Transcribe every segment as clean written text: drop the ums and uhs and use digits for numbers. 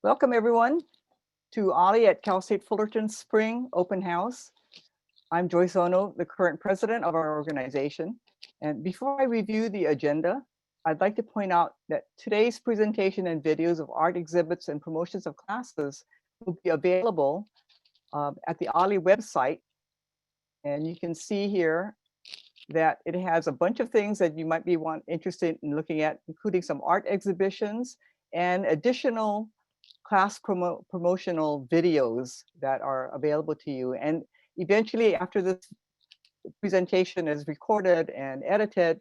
Welcome everyone to OLLI at Cal State Fullerton Spring Open House. I'm Joyce Ono, the current president of our organization. And before I review the agenda, I'd like to point out that today's presentation and videos of art exhibits and promotions of classes will be available at the OLLI website. And you can see here that it has a bunch of things that you might be interested in looking at, including some art exhibitions and additional class promotional videos that are available to you. And eventually, after this presentation is recorded and edited,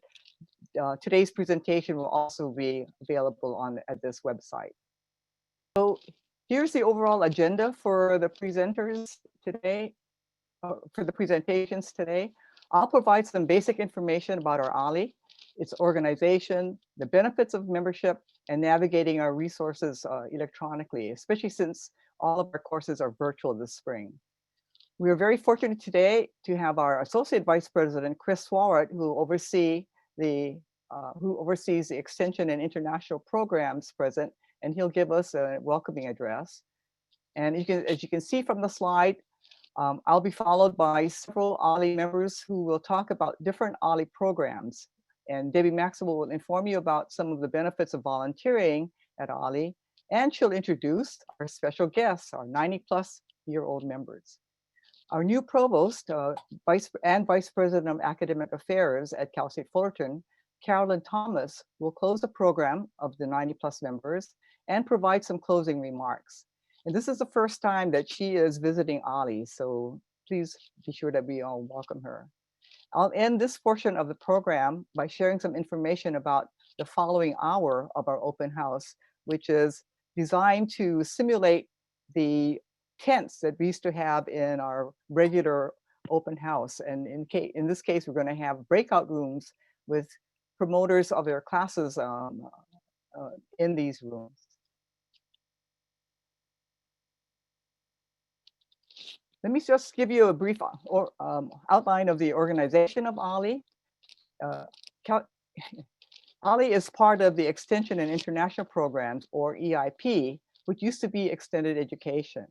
today's presentation will also be available at this website. So here's the overall agenda for the presenters today, for the presentations today. I'll provide some basic information about our OLLI, its organization, the benefits of membership, and navigating our resources electronically, especially since all of our courses are virtual this spring. We are very fortunate today to have our Associate Vice President, Chris Swarrett, who oversees the Extension and International Programs present, and he'll give us a welcoming address. And as you can see from the slide, I'll be followed by several OLLI members who will talk about different OLLI programs. And Debbie Maxwell will inform you about some of the benefits of volunteering at OLLI, and she'll introduce our special guests, our 90-plus-year-old members. Our new provost Vice President of Academic Affairs at Cal State Fullerton, Carolyn Thomas, will close the program of the 90-plus members and provide some closing remarks. And this is the first time that she is visiting OLLI, so please be sure that we all welcome her. I'll end this portion of the program by sharing some information about the following hour of our open house, which is designed to simulate the tents that we used to have in our regular open house. And in this case, we're going to have breakout rooms with promoters of their classes in these rooms. Let me just give you a brief outline of the organization of OLLI. OLLI is part of the Extension and International Programs, or EIP, which used to be Extended Education.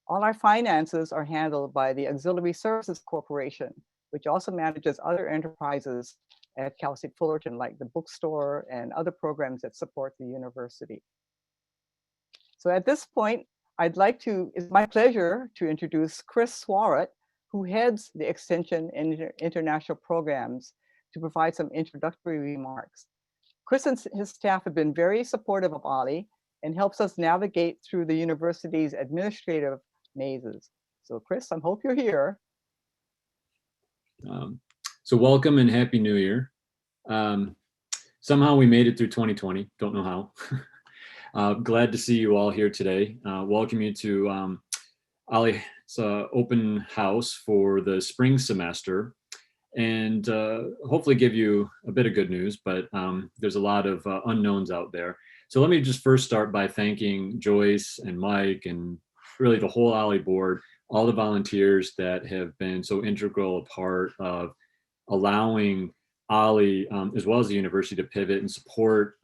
All our finances are handled by the Auxiliary Services Corporation, which also manages other enterprises at Cal State Fullerton, like the bookstore and other programs that support the university. So at this point, it's my pleasure to introduce Chris Swarrett, who heads the Extension and International Programs, to provide some introductory remarks. Chris and his staff have been very supportive of OLLI and helps us navigate through the university's administrative mazes. So Chris, I hope you're here. So welcome and Happy New Year. Somehow we made it through 2020, don't know how. Glad to see you all here today. Welcome you to OLLI's open house for the spring semester, and hopefully give you a bit of good news, but there's a lot of unknowns out there. So let me just first start by thanking Joyce and Mike and really the whole OLLI board, all the volunteers that have been so integral a part of allowing OLLI, as well as the university, to pivot and support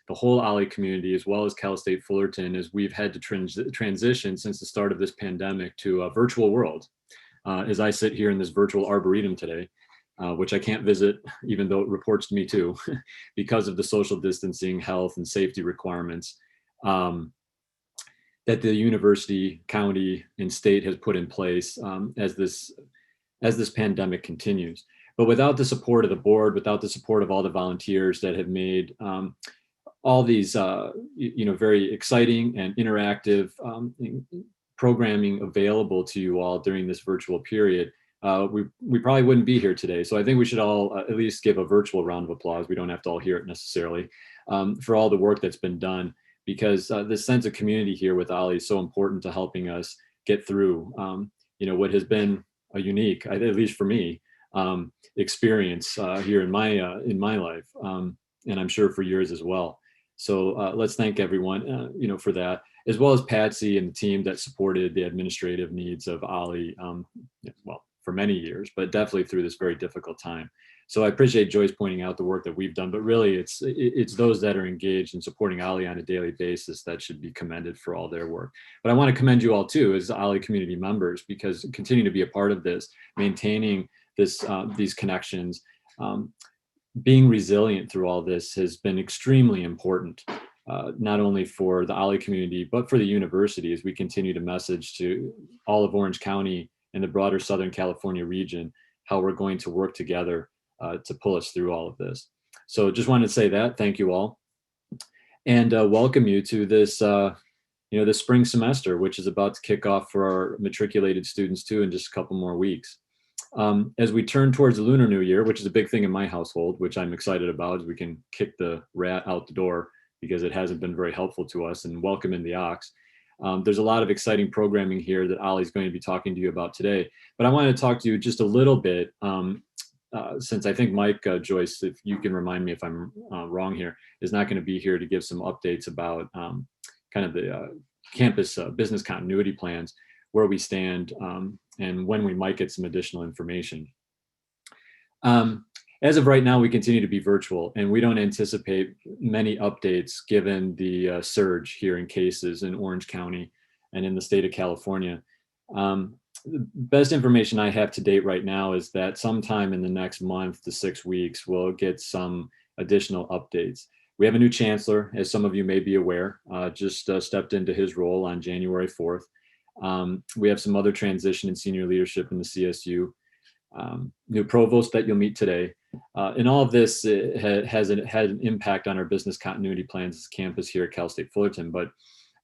the whole OLLI community, as well as Cal State Fullerton, as we've had to transition since the start of this pandemic to a virtual world. As I sit here in this virtual arboretum today, which I can't visit, even though it reports to me too, because of the social distancing, health, and safety requirements that the university, county, and state has put in place as this pandemic continues. But without the support of the board, without the support of all the volunteers that have made all these very exciting and interactive programming available to you all during this virtual period, we probably wouldn't be here today. So I think we should all at least give a virtual round of applause. We don't have to all hear it necessarily, for all the work that's been done, because this sense of community here with OLLI is so important to helping us get through what has been a unique, at least for me, experience here in my life, and I'm sure for yours as well. So let's thank everyone, for that, as well as Patsy and the team that supported the administrative needs of OLLI, for many years, but definitely through this very difficult time. So I appreciate Joyce pointing out the work that we've done, but really it's those that are engaged in supporting OLLI on a daily basis that should be commended for all their work. But I want to commend you all too as OLLI community members, because continue to be a part of this, maintaining this these connections, being resilient through all this has been extremely important, not only for the OLLI community, but for the university as we continue to message to all of Orange County and the broader Southern California region, how we're going to work together to pull us through all of this. So just wanted to say that, thank you all. And welcome you to this, this spring semester, which is about to kick off for our matriculated students too in just a couple more weeks. As we turn towards the Lunar New Year, which is a big thing in my household, which I'm excited about, as we can kick the rat out the door because it hasn't been very helpful to us, and welcome in the ox. There's a lot of exciting programming here that OLLI is going to be talking to you about today. But I wanted to talk to you just a little bit, since I think Mike, Joyce, if you can remind me if I'm wrong here, is not going to be here to give some updates about kind of the campus business continuity plans, where we stand, and when we might get some additional information. As of right now, we continue to be virtual, and we don't anticipate many updates given the surge here in cases in Orange County and in the state of California. The best information I have to date right now is that sometime in the next month to 6 weeks, we'll get some additional updates. We have a new chancellor, as some of you may be aware, just stepped into his role on January 4th. We have some other transition in senior leadership in the CSU, new provost that you'll meet today. And all of this had an impact on our business continuity plans as a campus here at Cal State Fullerton. But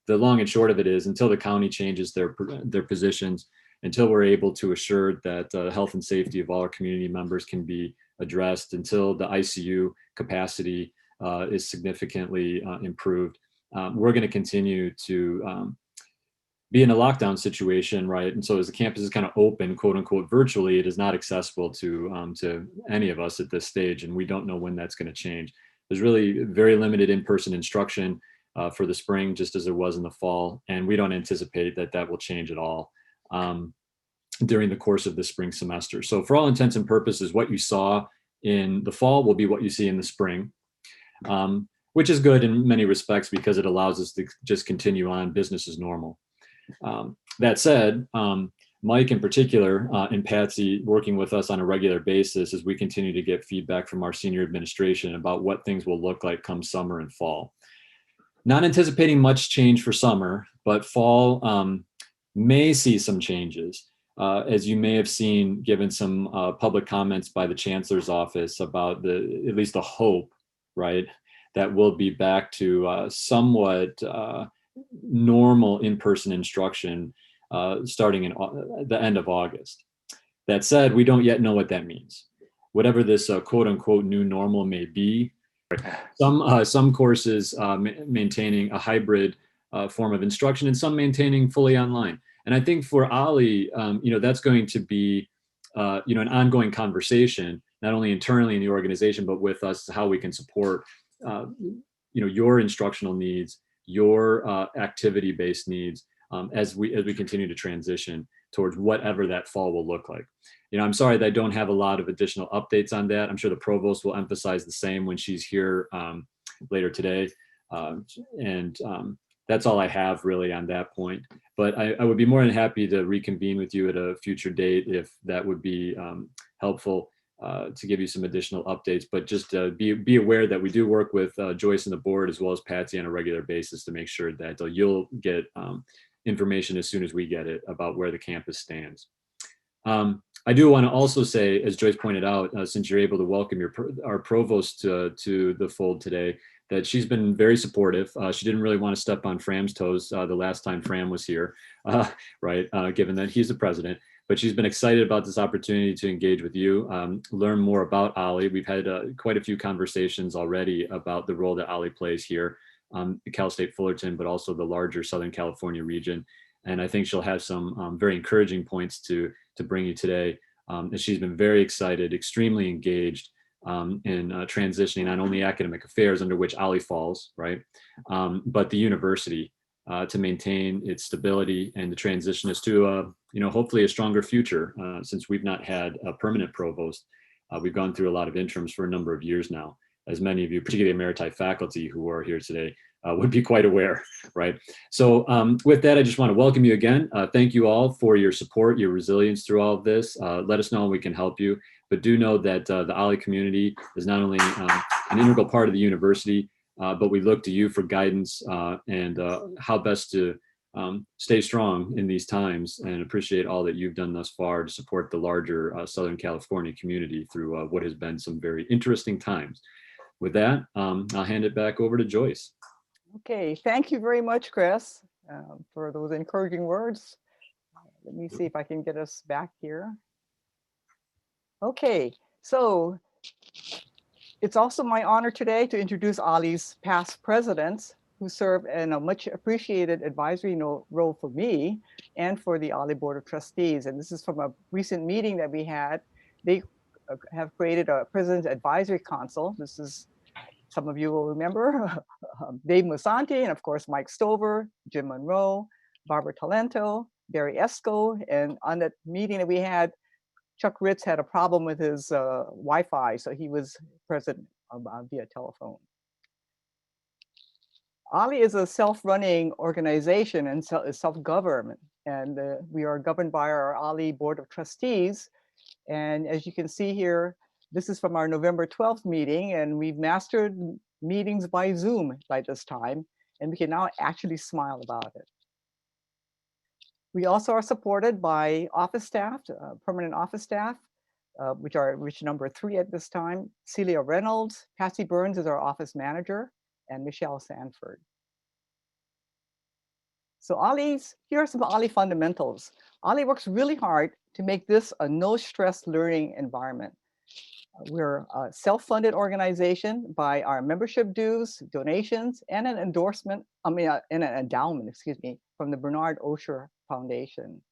the long and short of it is, until the county changes their positions, until we're able to assure that health and safety of all our community members can be addressed, until the ICU capacity is significantly improved, we're going to continue to be in a lockdown situation, right? And so as the campus is kind of open, quote unquote, virtually, it is not accessible to any of us at this stage, and we don't know when that's going to change. There's really very limited in-person instruction for the spring, just as there was in the fall, and we don't anticipate that that will change at all during the course of the spring semester. So for all intents and purposes, what you saw in the fall will be what you see in the spring, which is good in many respects because it allows us to just continue on business as normal. That said, Mike in particular and Patsy working with us on a regular basis as we continue to get feedback from our senior administration about what things will look like come summer and fall. Not anticipating much change for summer, but fall may see some changes. As you may have seen, given some public comments by the chancellor's office about at least the hope, right, that we'll be back to somewhat normal in-person instruction starting in the end of August. That said, we don't yet know what that means. Whatever this quote unquote new normal may be, some courses maintaining a hybrid form of instruction and some maintaining fully online. And I think for OLLI, that's going to be an ongoing conversation, not only internally in the organization, but with us, how we can support your instructional needs, your activity-based needs as we continue to transition towards whatever that fall will look like. I'm sorry that I don't have a lot of additional updates on that. I'm sure the provost will emphasize the same when she's here later today. That's all I have really on that point. But I would be more than happy to reconvene with you at a future date if that would be helpful to give you some additional updates. But just be aware that we do work with Joyce and the board as well as Patsy on a regular basis to make sure that you'll get information as soon as we get it about where the campus stands. I do want to also say, as Joyce pointed out, since you're able to welcome our provost to the fold today, that she's been very supportive. She didn't really want to step on Fram's toes the last time Fram was here, right, given that he's the president. But she's been excited about this opportunity to engage with you, learn more about OLLI. We've had quite a few conversations already about the role that OLLI plays here at Cal State Fullerton, but also the larger Southern California region. And I think she'll have some very encouraging points to bring you today. And she's been very excited, extremely engaged in transitioning not only academic affairs, under which OLLI falls, right, but the university to maintain its stability and to transition us to hopefully a stronger future since we've not had a permanent provost. We've gone through a lot of interims for a number of years now, as many of you, particularly Emeriti faculty who are here today, would be quite aware, right? So with that, I just want to welcome you again. Thank you all for your support, your resilience through all of this. Let us know how we can help you, but do know that the OLLI community is not only an integral part of the university, but we look to you for guidance and how best to stay strong in these times, and appreciate all that you've done thus far to support the larger Southern California community through what has been some very interesting times. With that, I'll hand it back over to Joyce. Okay, thank you very much, Chris, for those encouraging words. Let me see if I can get us back here. Okay, so it's also my honor today to introduce OLLI's past presidents who serve in a much appreciated advisory role for me and for the OLLI Board of Trustees. And this is from a recent meeting that we had. They have created a President's Advisory Council. This is, some of you will remember, Dave Musanti, and of course, Mike Stover, Jim Monroe, Barbara Talento, Barry Esco. And on that meeting that we had, Chuck Ritz had a problem with his Wi-Fi, so he was present via telephone. OLLI is a self-running organization and self-government, and we are governed by our OLLI Board of Trustees. And as you can see here, this is from our November 12th meeting, and we've mastered meetings by Zoom by this time, and we can now actually smile about it. We also are supported by office staff, permanent office staff, which number 3 at this time. Celia Reynolds, Patsy Burns is our office manager, and Michelle Sanford. So here are some OLLI fundamentals. OLLI works really hard to make this a no-stress learning environment. We're a self-funded organization by our membership dues, donations, and an endorsement, and an endowment, excuse me, from the Bernard Osher Foundation.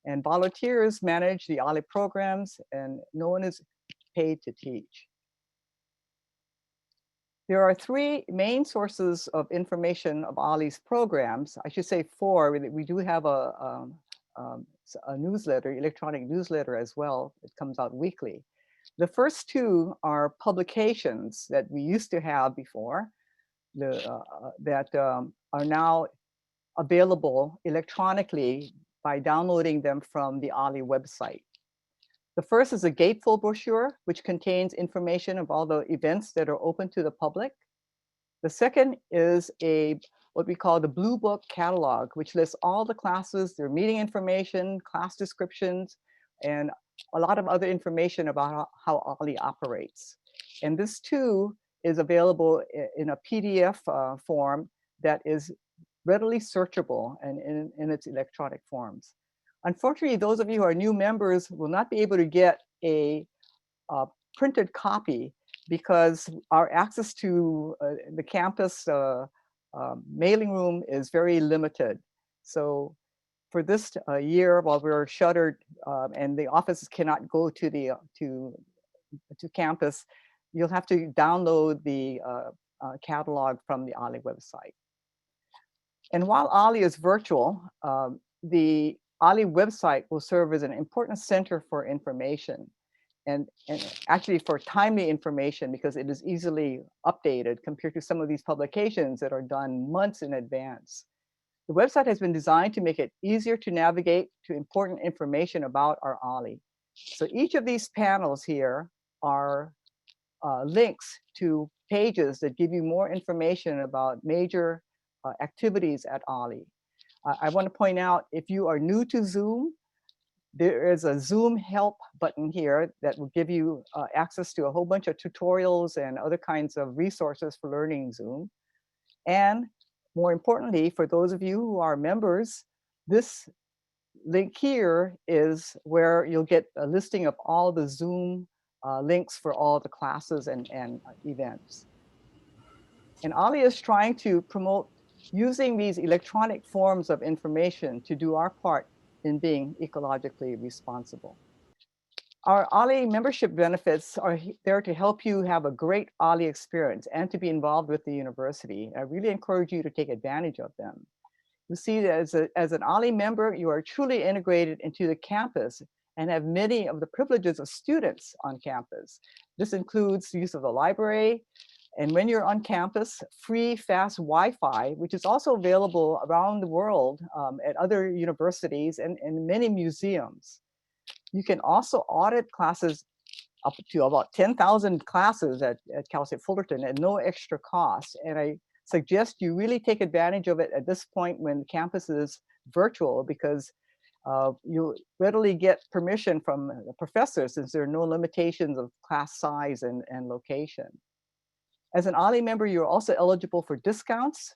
And volunteers manage the OLLI programs, and no one is paid to teach. There are 3 main sources of information of OLLI's programs. I should say 4. We do have a newsletter, electronic newsletter as well. It comes out weekly. The first 2 are publications that we used to have before that are now available electronically by downloading them from the OLLI website. The first is a gatefold brochure, which contains information of all the events that are open to the public. The second is what we call the Blue Book catalog, which lists all the classes, their meeting information, class descriptions, and a lot of other information about how OLLI operates. And this too is available in a PDF form that is readily searchable and in its electronic forms. Unfortunately, those of you who are new members will not be able to get a printed copy because our access to the campus mailing room is very limited. So for this year, while we're shuttered and the offices cannot go to campus, you'll have to download the catalog from the OLLI website. And while OLLI is virtual, the OLLI website will serve as an important center for information and actually for timely information, because it is easily updated compared to some of these publications that are done months in advance. The website has been designed to make it easier to navigate to important information about our OLLI. So each of these panels here are links to pages that give you more information about major activities at OLLI. I want to point out, if you are new to Zoom, there is a Zoom help button here that will give you access to a whole bunch of tutorials and other kinds of resources for learning Zoom. And more importantly, for those of you who are members, this link here is where you'll get a listing of all the Zoom links for all the classes and events. And OLLI is trying to promote using these electronic forms of information to do our part in being ecologically responsible. Our OLLI membership benefits are there to help you have a great OLLI experience and to be involved with the university. I really encourage you to take advantage of them. You see that as an OLLI member, you are truly integrated into the campus and have many of the privileges of students on campus. This includes use of the library, and when you're on campus, free fast Wi-Fi, which is also available around the world at other universities and many museums. You can also audit classes up to about 10,000 classes at Cal State Fullerton at no extra cost. And I suggest you really take advantage of it at this point when campus is virtual, because you'll readily get permission from the professors since there are no limitations of class size and location. As an OLLI member, you're also eligible for discounts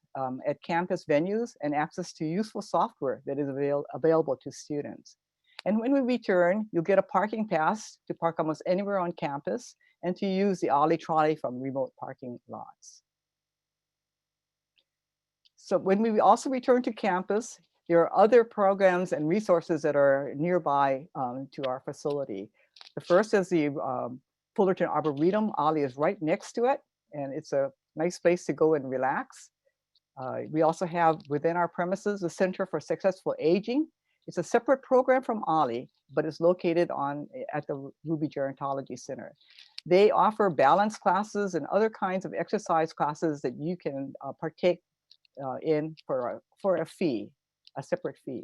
at campus venues and access to useful software that is available to students. And when we return, you'll get a parking pass to park almost anywhere on campus and to use the OLLI trolley from remote parking lots. So when we also return to campus, there are other programs and resources that are nearby to our facility. The first is the Fullerton Arboretum. OLLI is right next to it, and it's a nice place to go and relax. We also have within our premises the Center for Successful Aging. It's a separate program from OLLI, but it's located at the Ruby Gerontology Center. They offer balance classes and other kinds of exercise classes that you can partake in for a fee, a separate fee.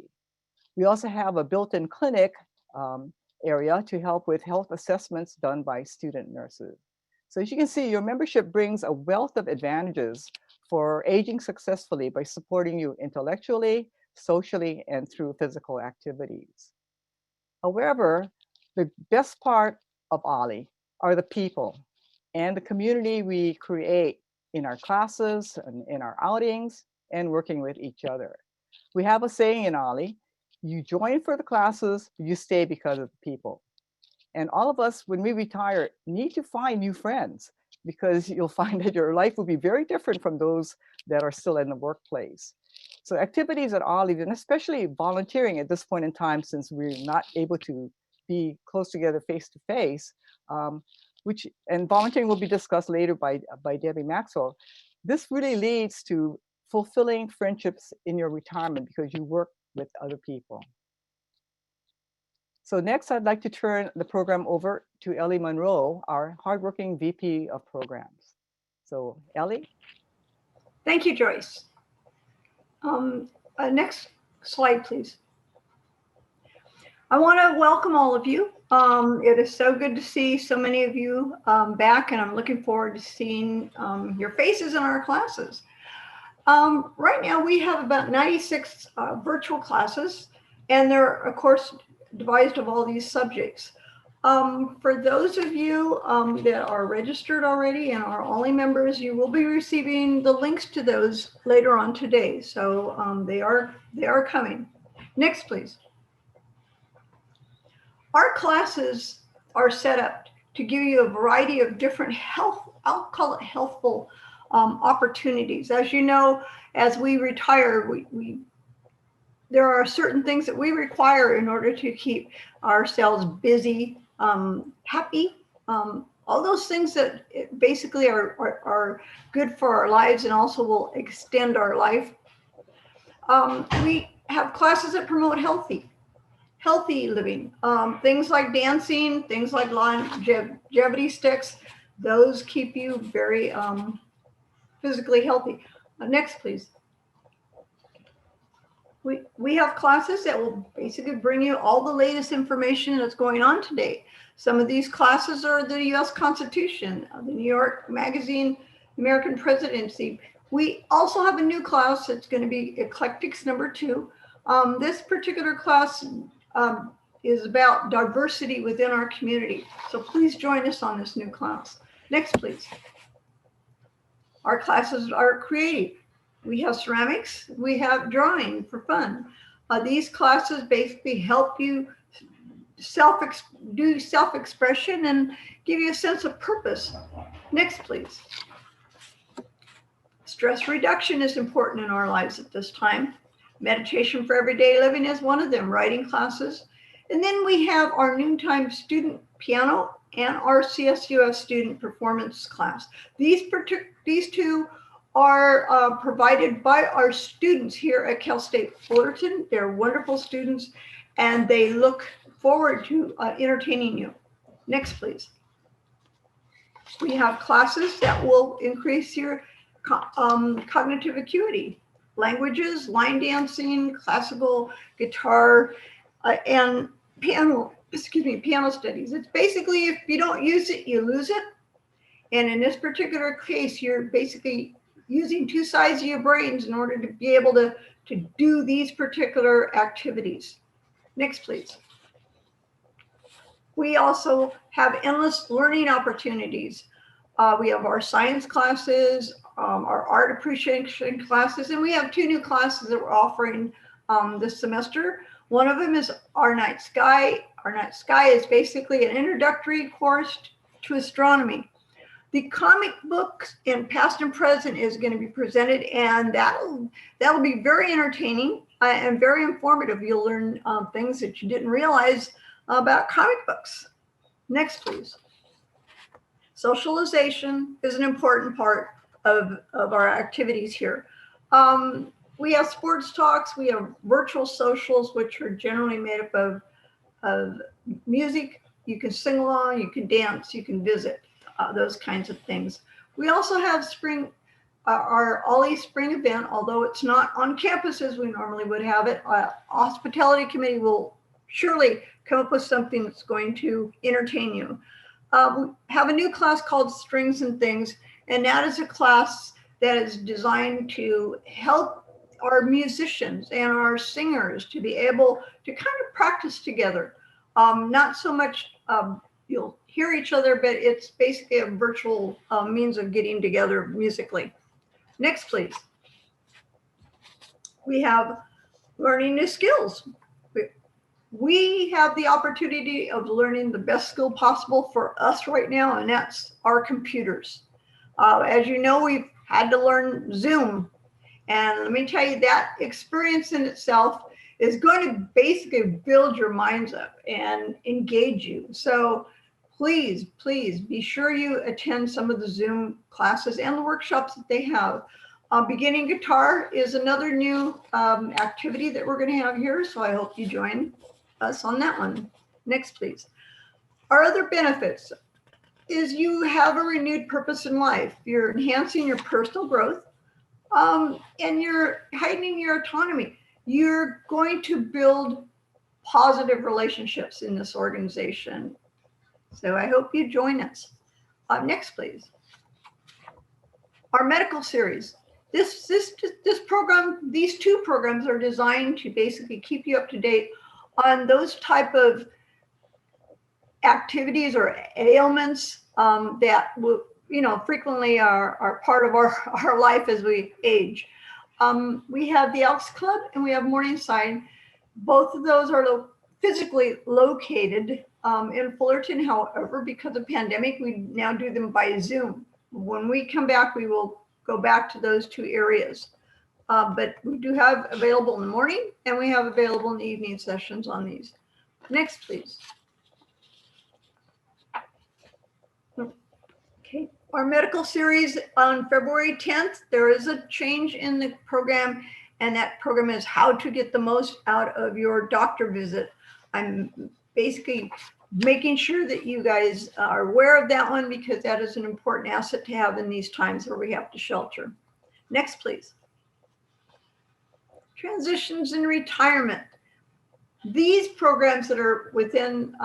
We also have a built-in clinic area to help with health assessments done by student nurses. So as you can see, your membership brings a wealth of advantages for aging successfully by supporting you intellectually, socially, and through physical activities. However, the best part of OLLI are the people and the community we create in our classes and in our outings and working with each other. We have a saying in OLLI, you join for the classes, you stay because of the people. And all of us, when we retire, need to find new friends, because you'll find that your life will be very different from those that are still in the workplace. So activities at OLLI, and especially volunteering at this point in time, since we're not able to be close together face to face, and volunteering will be discussed later by Debbie Maxwell. This really leads to fulfilling friendships in your retirement because you work with other people. So next, I'd like to turn the program over to Ellie Monroe, our hardworking VP of Programs. So Ellie? Thank you, Joyce. Next slide, please. I want to welcome all of you. It is so good to see so many of you back, and I'm looking forward to seeing your faces in our classes. Right now, we have about 96 virtual classes, and they're, of course, devised of all these subjects. For those of you that are registered already and are OLLI members, you will be receiving the links to those later on today. So they are coming. Next, please. Our classes are set up to give you a variety of different I'll call it healthful opportunities. As you know, as we retire, there are certain things that we require in order to keep ourselves busy, happy, all those things that basically are good for our lives and also will extend our life. We have classes that promote healthy living, things like dancing, things like longevity sticks. Those keep you very physically healthy. Next, please. We have classes that will basically bring you all the latest information that's going on today. Some of these classes are the U.S. Constitution, the New York Magazine, American Presidency. We also have a new class that's going to be Eclectics #2. This particular class is about diversity within our community. So please join us on this new class. Next, please. Our classes are creative. We have ceramics, we have drawing for fun. These classes basically help you do self-expression and give you a sense of purpose. Next, please. Stress reduction is important in our lives at this time. Meditation for everyday living is one of them, writing classes. And then we have our noontime student piano and our CSUF student performance class. These two are provided by our students here at Cal State Fullerton. They're wonderful students, and they look forward to entertaining you. Next, please. We have classes that will increase your cognitive acuity. Languages, line dancing, classical guitar, and piano studies. It's basically, if you don't use it, you lose it. And in this particular case, you're basically using two sides of your brains in order to be able to do these particular activities. Next, please. We also have endless learning opportunities. We have our science classes, our art appreciation classes, and we have two new classes that we're offering this semester. One of them is Our Night Sky. Our Night Sky is basically an introductory course to astronomy. The comic books in past and present is going to be presented, and that'll be very entertaining and very informative. You'll learn things that you didn't realize about comic books. Next, please. Socialization is an important part of our activities here. We have sports talks, we have virtual socials, which are generally made up of music. You can sing along, you can dance, you can visit, those kinds of things. We also have our OLLI Spring event, although it's not on campus as we normally would have it. Hospitality committee will surely come up with something that's going to entertain you. We have a new class called Strings and Things, and that is a class that is designed to help our musicians and our singers to be able to kind of practice together. Not so much you'll hear each other, but it's basically a virtual means of getting together musically. Next, please. We have learning new skills. We have the opportunity of learning the best skill possible for us right now, and that's our computers. As you know, we've had to learn Zoom. And let me tell you, that experience in itself is going to basically build your minds up and engage you. So please, please be sure you attend some of the Zoom classes and the workshops that they have. Beginning guitar is another new activity that we're going to have here. So I hope you join us on that one. Next, please. Our other benefits is you have a renewed purpose in life. You're enhancing your personal growth, and you're heightening your autonomy. You're going to build positive relationships in this organization. So I hope you join us. Next, please. Our medical series. This program, these two programs are designed to basically keep you up to date on those type of activities or ailments that will, frequently are part of our life as we age. We have the Elks Club and we have Morningside. Both of those are physically located in Fullerton. However, because of pandemic, we now do them by Zoom. When we come back, we will go back to those two areas. But we do have available in the morning and we have available in the evening sessions on these. Next, please. Okay, our medical series on February 10th, there is a change in the program, and that program is how to get the most out of your doctor visit. I'm basically making sure that you guys are aware of that one because that is an important asset to have in these times where we have to shelter. Next, please. Transitions in retirement. These programs that are within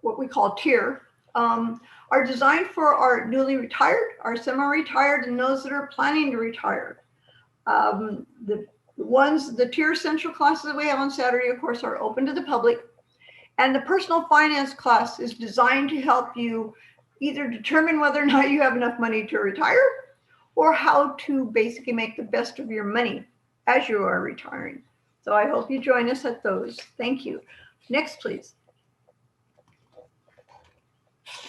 what we call tier are designed for our newly retired, our semi-retired, and those that are planning to retire. The tier essential classes that we have on Saturday, of course, are open to the public. And the personal finance class is designed to help you either determine whether or not you have enough money to retire or how to basically make the best of your money as you are retiring. So I hope you join us at those. Thank you. Next, please.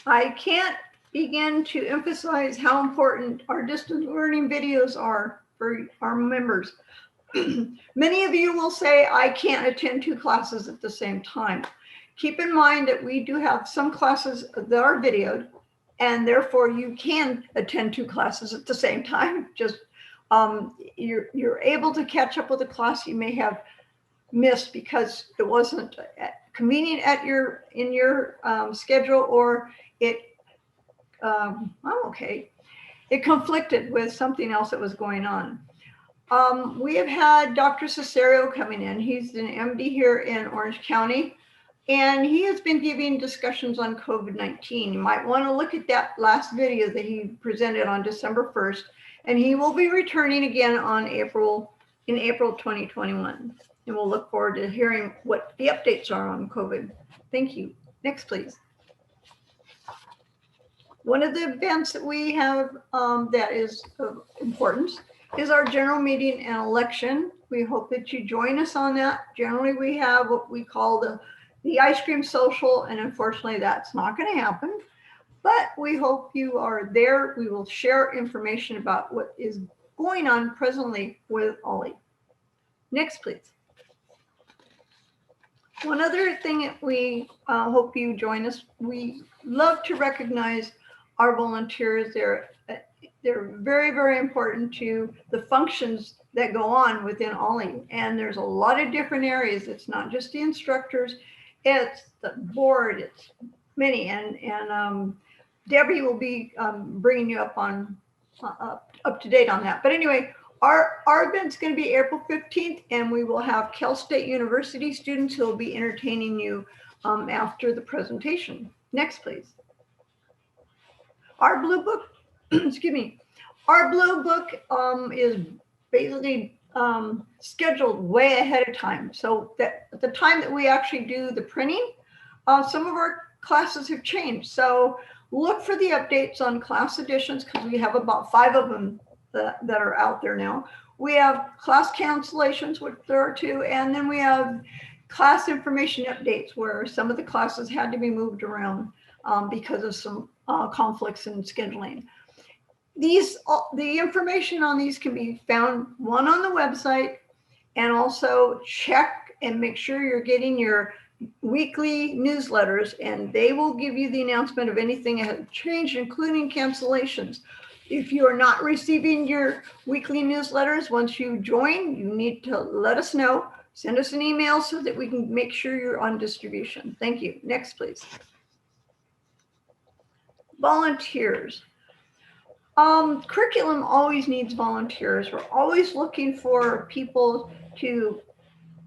I can't begin to emphasize how important our distance learning videos are for our members. Many of you will say, I can't attend two classes at the same time. Keep in mind that we do have some classes that are videoed and therefore you can attend 2 classes at the same time. Just you're able to catch up with a class you may have missed because it wasn't convenient at in your schedule, or it it conflicted with something else that was going on. We have had Dr. Cesario coming in. He's an MD here in Orange County, and he has been giving discussions on COVID-19. You might want to look at that last video that he presented on December 1st, and he will be returning again in April 2021. And we'll look forward to hearing what the updates are on COVID. Thank you. Next, please. One of the events that we have that is of importance is our general meeting and election. We hope that you join us on that. Generally, we have what we call the ice cream social, and unfortunately, that's not going to happen. But we hope you are there. We will share information about what is going on presently with OLLI. Next, please. One other thing that we hope you join us. We love to recognize our volunteers. They're very, very important to the functions that go on within OLLI. And there's a lot of different areas. It's not just the instructors, it's the board, it's many. And Debbie will be bringing you up to date on that. But anyway, our event's going to be April 15th, and we will have Cal State University students who will be entertaining you after the presentation. Next, please. Our blue book, excuse me, our blue book is basically scheduled way ahead of time. So that at the time that we actually do the printing, some of our classes have changed. So look for the updates on class editions, because we have about 5 of them that are out there now. We have class cancellations, which there are 2, and then we have class information updates where some of the classes had to be moved around because of some conflicts in scheduling. The information on these can be found, one, on the website, and also check and make sure you're getting your weekly newsletters, and they will give you the announcement of anything that has changed, including cancellations. If you are not receiving your weekly newsletters, once you join, you need to let us know. Send us an email so that we can make sure you're on distribution. Thank you. Next, please. Volunteers. Curriculum always needs volunteers. We're always looking for people to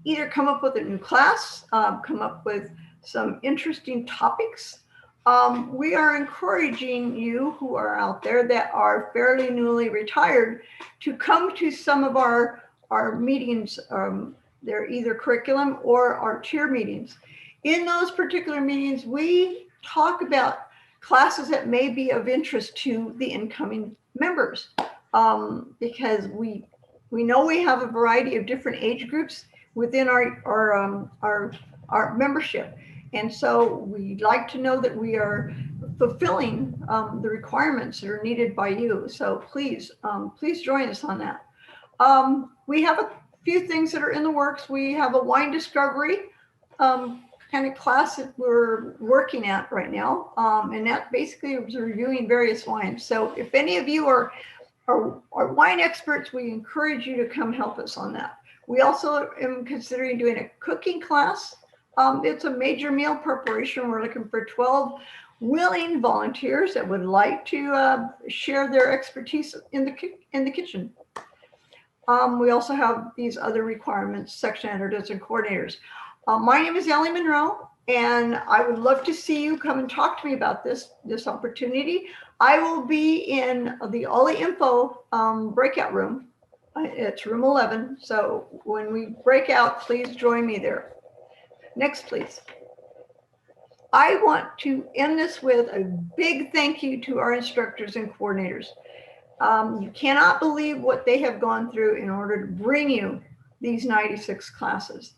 either come up with a new class, come up with some interesting topics. We are encouraging you who are out there that are fairly newly retired to come to some of our meetings. They're either curriculum or our tier meetings. In those particular meetings, we talk about classes that may be of interest to the incoming members, because we know we have a variety of different age groups within our membership. And so we'd like to know that we are fulfilling the requirements that are needed by you. So please join us on that. We have a few things that are in the works. We have a wine discovery kind of class that we're working at right now. And that basically is reviewing various wines. So if any of you are wine experts, we encourage you to come help us on that. We also am considering doing a cooking class. It's a major meal preparation. We're looking for 12 willing volunteers that would like to share their expertise in the kitchen. We also have these other requirements, section editors and coordinators. My name is Ellie Monroe, and I would love to see you come and talk to me about this opportunity. I will be in the OLLI Info breakout room. It's room 11. So when we break out, please join me there. Next, please. I want to end this with a big thank you to our instructors and coordinators. You cannot believe what they have gone through in order to bring you these 96 classes.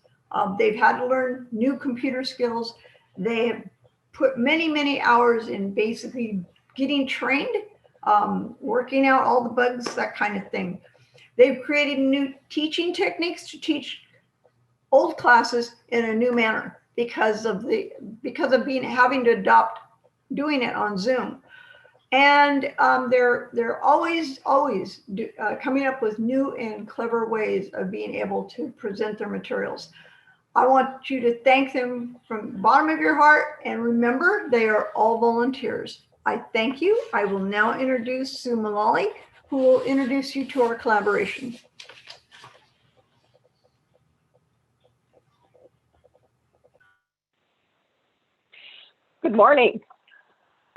They've had to learn new computer skills. They have put many, many hours in basically getting trained, working out all the bugs, that kind of thing. They've created new teaching techniques to teach old classes in a new manner because of having to adopt doing it on Zoom. And they're always coming up with new and clever ways of being able to present their materials. I want you to thank them from the bottom of your heart, and remember, they are all volunteers. I thank you. I will now introduce Sue Mullally, who will introduce you to our collaboration. Good morning.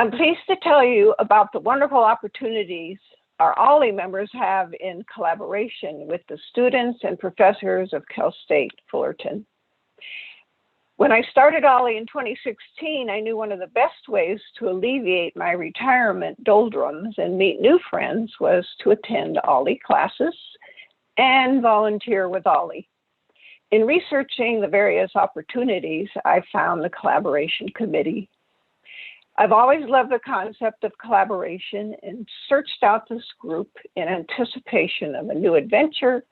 I'm pleased to tell you about the wonderful opportunities our OLLI members have in collaboration with the students and professors of Cal State Fullerton. When I started OLLI in 2016, I knew one of the best ways to alleviate my retirement doldrums and meet new friends was to attend OLLI classes and volunteer with OLLI. In researching the various opportunities, I found the Collaboration Committee. I've always loved the concept of collaboration and searched out this group in anticipation of a new adventure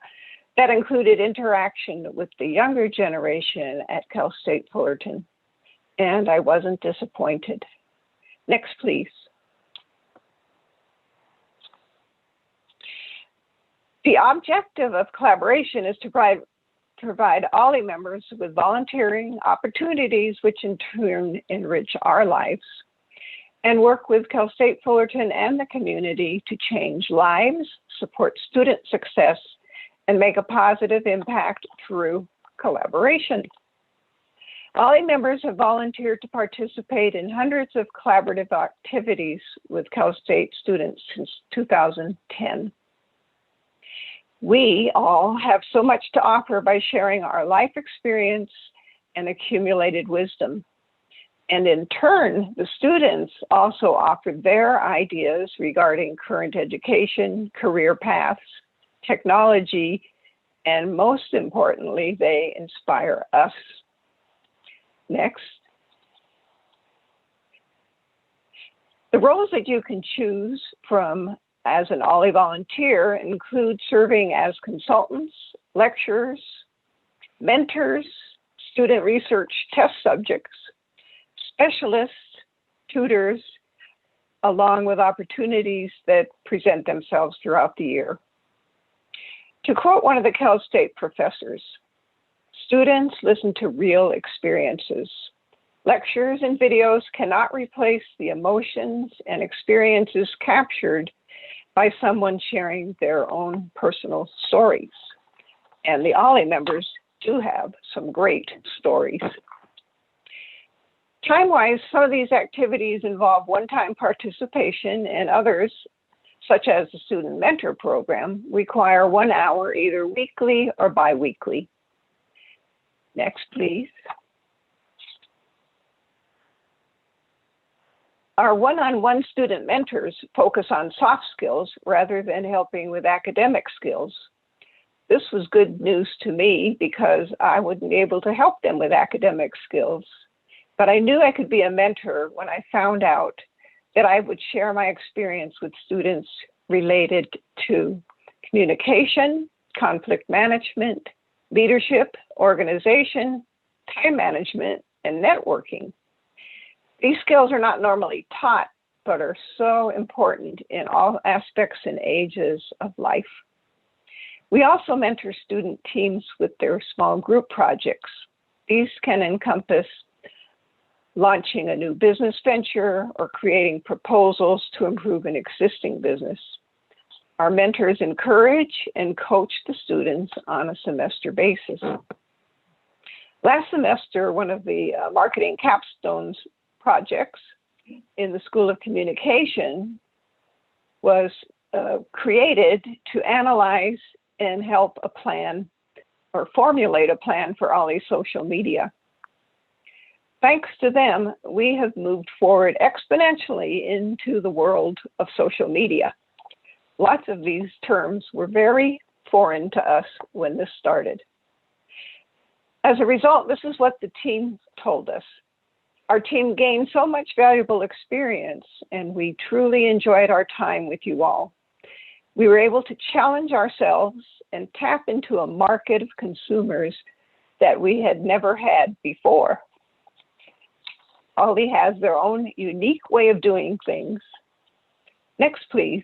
that included interaction with the younger generation at Cal State Fullerton, and I wasn't disappointed. Next, please. The objective of collaboration is to provide OLLI members with volunteering opportunities, which in turn enrich our lives, and work with Cal State Fullerton and the community to change lives, support student success, and make a positive impact through collaboration. OLLI members have volunteered to participate in hundreds of collaborative activities with Cal State students since 2010. We all have so much to offer by sharing our life experience and accumulated wisdom. And in turn, the students also offered their ideas regarding current education, career paths, technology, and most importantly, they inspire us. Next. The roles that you can choose from as an OLLI volunteer include serving as consultants, lecturers, mentors, student research test subjects, specialists, tutors, along with opportunities that present themselves throughout the year. To quote one of the Cal State professors, students listen to real experiences. Lectures and videos cannot replace the emotions and experiences captured by someone sharing their own personal stories. And the OLLI members do have some great stories. Time-wise, some of these activities involve one-time participation, and others, such as the Student Mentor Program, require 1 hour either weekly or bi-weekly. Next, please. Our one-on-one student mentors focus on soft skills rather than helping with academic skills. This was good news to me because I wouldn't be able to help them with academic skills. But I knew I could be a mentor when I found out that I would share my experience with students related to communication, conflict management, leadership, organization, time management, and networking. These skills are not normally taught, but are so important in all aspects and ages of life. We also mentor student teams with their small group projects. These can encompass launching a new business venture or creating proposals to improve an existing business. Our mentors encourage and coach the students on a semester basis. Last semester, one of the marketing capstones projects in the School of Communication was created to analyze and help a plan or formulate a plan for OLLI social media. Thanks to them, we have moved forward exponentially into the world of social media. Lots of these terms were very foreign to us when this started. As a result, this is what the team told us. Our team gained so much valuable experience, and we truly enjoyed our time with you all. We were able to challenge ourselves and tap into a market of consumers that we had never had before. OLLI has their own unique way of doing things, Next, please.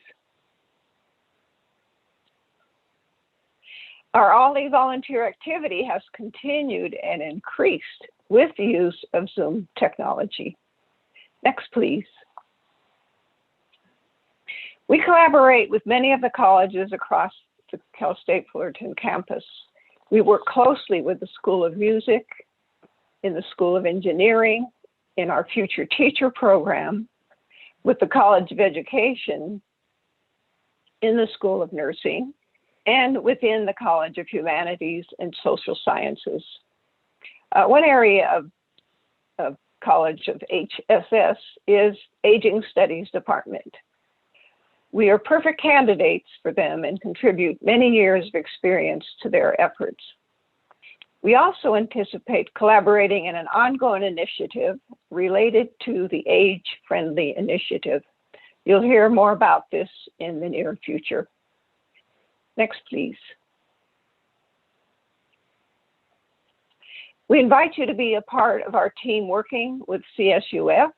Our OLLI volunteer activity has continued and increased with the use of Zoom technology. Next, please. We collaborate with many of the colleges across the Cal State Fullerton campus. We work closely with the School of Music, in the School of Engineering, in our Future Teacher program, with the College of Education, in the School of Nursing, and within the College of Humanities and Social Sciences. One area of College of HSS is Aging Studies Department. We are perfect candidates for them and contribute many years of experience to their efforts. We also anticipate collaborating in an ongoing initiative related to the Age-Friendly Initiative. You'll hear more about this in the near future. Next, please. We invite you to be a part of our team working with CSUF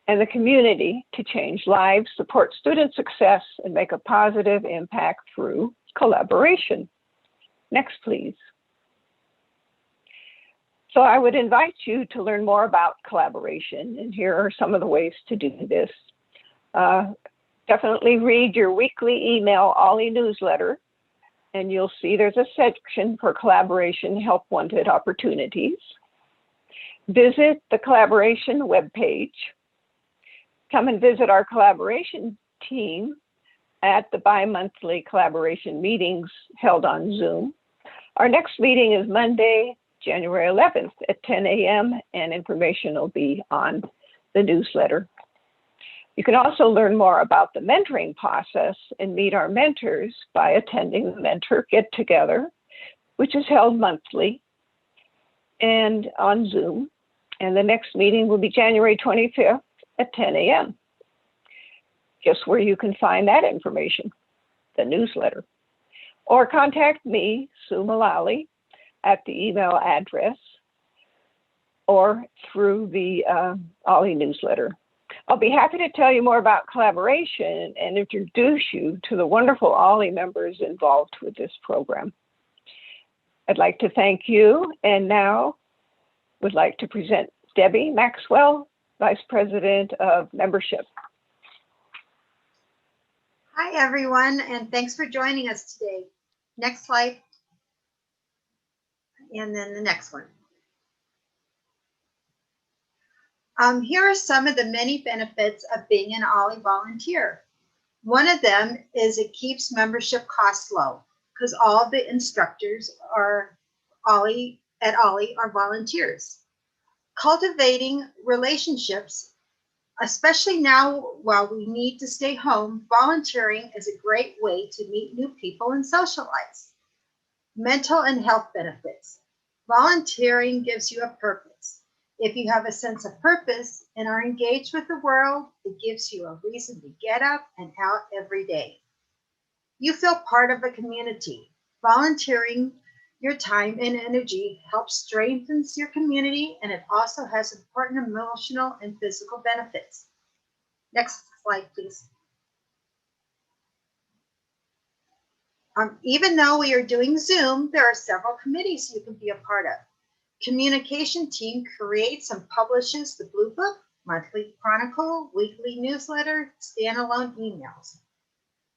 and the community to change lives, support student success, and make a positive impact through collaboration. Next, please. So I would invite you to learn more about collaboration, and here are some of the ways to do this. Definitely read your weekly email OLLI newsletter, and you'll see there's a section for collaboration help wanted opportunities. Visit the collaboration webpage. Come and visit our collaboration team at the bi-monthly collaboration meetings held on Zoom. Our next meeting is Monday, January 11th at 10 a.m. and information will be on the newsletter. You can also learn more about the mentoring process and meet our mentors by attending the mentor get-together, which is held monthly and on Zoom. And the next meeting will be January 25th at 10 a.m. Guess where you can find that information? The newsletter. Or contact me, Sue Mullally, at the email address or through the OLLI newsletter. I'll be happy to tell you more about collaboration and introduce you to the wonderful OLLI members involved with this program. I'd like to thank you, and now would like to present Debbie Maxwell, Vice President of Membership. Hi, everyone, and thanks for joining us today. Next slide, and then the next one. Here are some of the many benefits of being an OLLI volunteer. One of them is it keeps membership costs low because all of the instructors are at OLLI are volunteers. Cultivating relationships, especially now while we need to stay home, volunteering is a great way to meet new people and socialize. Mental and health benefits. Volunteering gives you a purpose. If you have a sense of purpose and are engaged with the world, it gives you a reason to get up and out every day. You feel part of a community. Volunteering your time and energy helps strengthen your community, and it also has important emotional and physical benefits. Next slide, please. Even though we are doing Zoom, there are several committees you can be a part of. Communication team creates and publishes the Blue Book, monthly chronicle, weekly newsletter, standalone emails.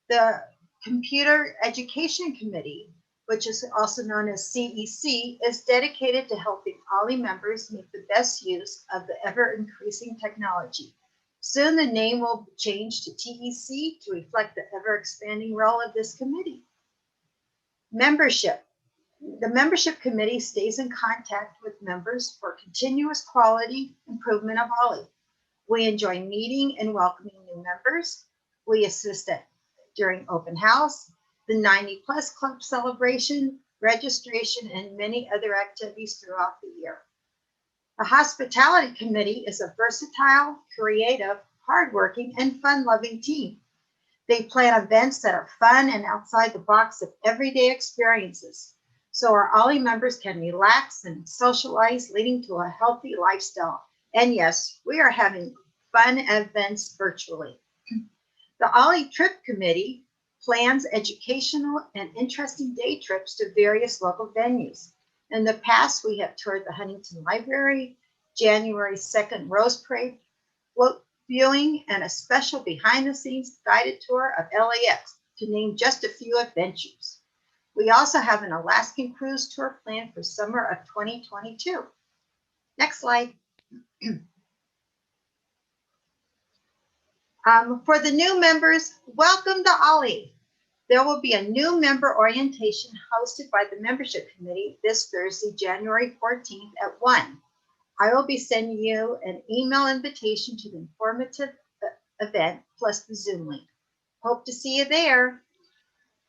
The Computer Education Committee, which is also known as CEC, is dedicated to helping OLLI members make the best use of the ever-increasing technology. Soon the name will change to TEC to reflect the ever-expanding role of this committee. Membership. The membership committee stays in contact with members for continuous quality improvement of OLLI. We enjoy meeting and welcoming new members. We assist during open house, the 90+ club celebration, registration, and many other activities throughout the year. The hospitality committee is a versatile, creative, hardworking, and fun-loving team. They plan events that are fun and outside the box of everyday experiences, so our OLLI members can relax and socialize, leading to a healthy lifestyle. And yes, we are having fun events virtually. The OLLI Trip Committee plans educational and interesting day trips to various local venues. In the past, we have toured the Huntington Library, January 2nd Rose Parade, float viewing, and a special behind-the-scenes guided tour of LAX, to name just a few adventures. We also have an Alaskan cruise tour planned for summer of 2022. Next slide. For the new members, welcome to OLLI. There will be a new member orientation hosted by the membership committee this Thursday, January 14th at 1. I will be sending you an email invitation to the informative event plus the Zoom link. Hope to see you there.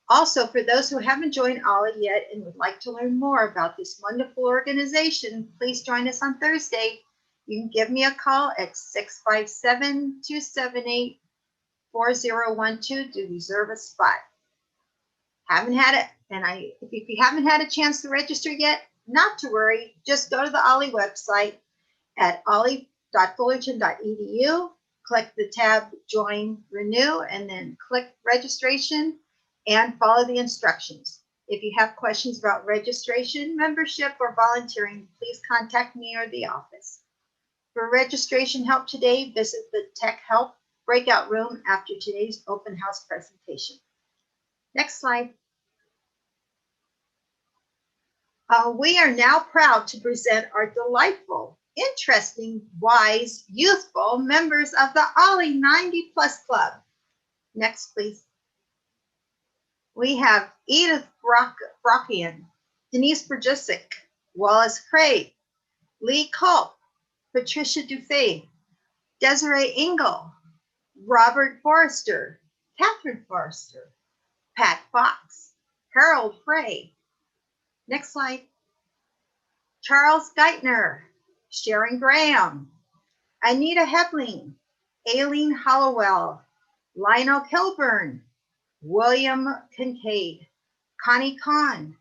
Also, for those who haven't joined OLLI yet and would like to learn more about this wonderful organization, please join us on Thursday. You can give me a call at 657-278-4012 to reserve a spot. If you haven't had a chance to register yet, not to worry, just go to the OLLI website at olli.fullerton.edu, click the tab Join Renew, and then click Registration and follow the instructions. If you have questions about registration, membership, or volunteering, please contact me or the office. For registration help today, visit the Tech Help breakout room after today's open house presentation. Next slide. We are now proud to present our delightful, interesting, wise, youthful members of the OLLI 90 Plus Club. Next, please. We have Edith Brockian, Denise Brajicic, Wallace Craig, Lee Culp, Patricia Dufay, Desiree Engel, Robert Forrester, Catherine Forrester, Pat Fox, Harold Frey. Next slide. Charles Geithner, Sharon Graham, Anita Hebling, Aileen Hollowell, Lionel Kilburn, William Kincaid, Connie Kahn,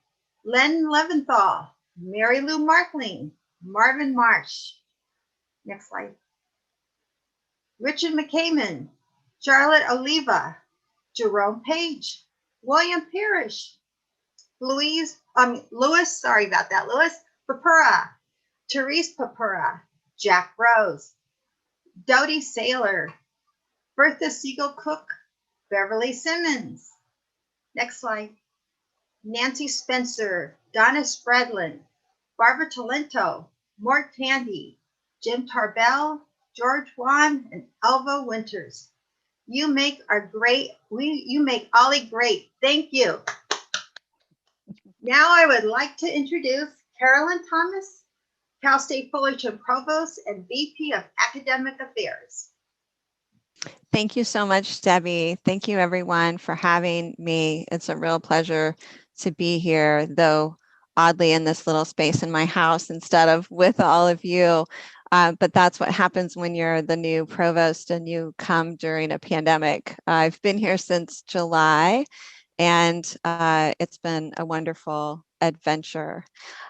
Len Leventhal, Mary Lou Markling, Marvin Marsh. Next slide. Richard McCaman, Charlotte Oliva, Jerome Page, William Parrish, Louis Papura, Therese Papura, Jack Rose, Dodie Saylor, Bertha Siegel Cook, Beverly Simmons. Next slide. Nancy Spencer, Donna Spredlin, Barbara Talento, Mort Tandy, Jim Tarbell, George Wan, and Elva Winters. You make OLLI great. Thank you. Now I would like to introduce Carolyn Thomas, Cal State Fullerton Provost and VP of Academic Affairs. Thank you so much, Debbie. Thank you everyone for having me. It's a real pleasure to be here, though oddly in this little space in my house instead of with all of you. But that's what happens when you're the new provost and you come during a pandemic. I've been here since July, and it's been a wonderful adventure.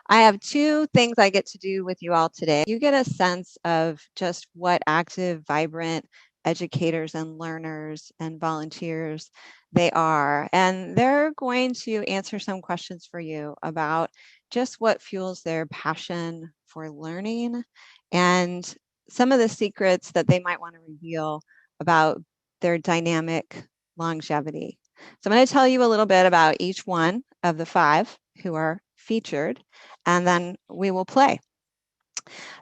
I have two things I get to do with you all today. You get a sense of just what active, vibrant educators and learners and volunteers they are. And they're going to answer some questions for you about just what fuels their passion for learning and some of the secrets that they might want to reveal about their dynamic longevity. So I'm going to tell you a little bit about each one of the five who are featured, and then we will play.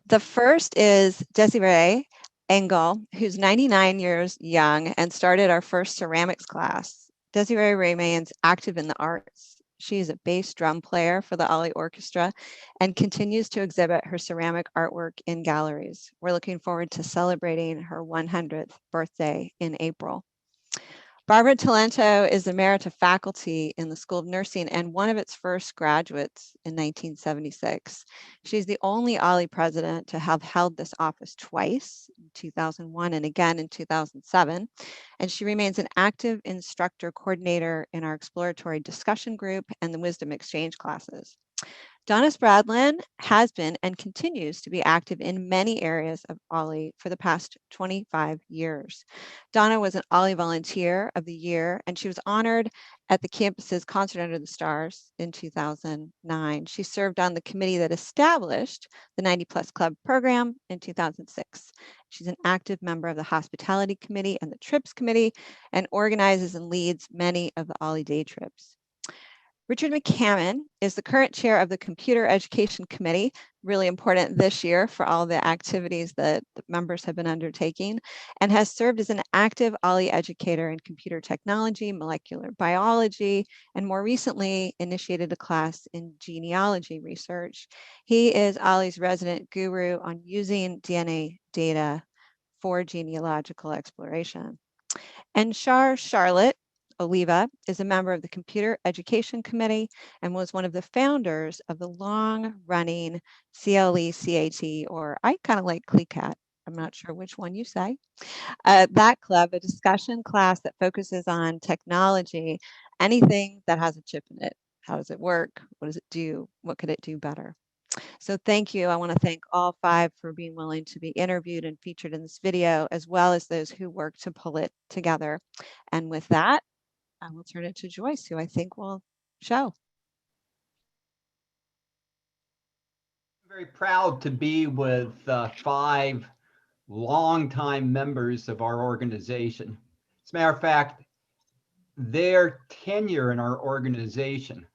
The first is Desiree Engel, who's 99 years young and started our first ceramics class. Desiree remains active in the arts. She's a bass drum player for the OLLI Orchestra and continues to exhibit her ceramic artwork in galleries. We're looking forward to celebrating her 100th birthday in April. Barbara Talento is emerita faculty in the School of Nursing and one of its first graduates in 1976. She's the only OLLI president to have held this office twice, in 2001 and again in 2007. And she remains an active instructor coordinator in our exploratory discussion group and the wisdom exchange classes. Donna Spradlin has been and continues to be active in many areas of OLLI for the past 25 years. Donna was an OLLI Volunteer of the Year, and she was honored at the campus's Concert Under the Stars in 2009. She served on the committee that established the 90 Plus Club program in 2006. She's an active member of the Hospitality Committee and the Trips Committee, and organizes and leads many of the OLLI day trips. Richard McCammon is the current chair of the Computer Education Committee, really important this year for all the activities that the members have been undertaking, and has served as an active OLLI educator in computer technology, molecular biology, and more recently initiated a class in genealogy research. He is OLLI's resident guru on using DNA data for genealogical exploration. And Charlotte Oliva is a member of the Computer Education Committee and was one of the founders of the long-running CLE-CAT, or I kind of like CLECAT. I'm not sure which one you say. That club, a discussion class that focuses on technology, anything that has a chip in it. How does it work? What does it do? What could it do better? So thank you. I want to thank all 5 for being willing to be interviewed and featured in this video, as well as those who worked to pull it together. And with that, I will turn it to Joyce, who I think will show. I'm very proud to be with 5 longtime members of our organization. As a matter of fact, their tenure in our organization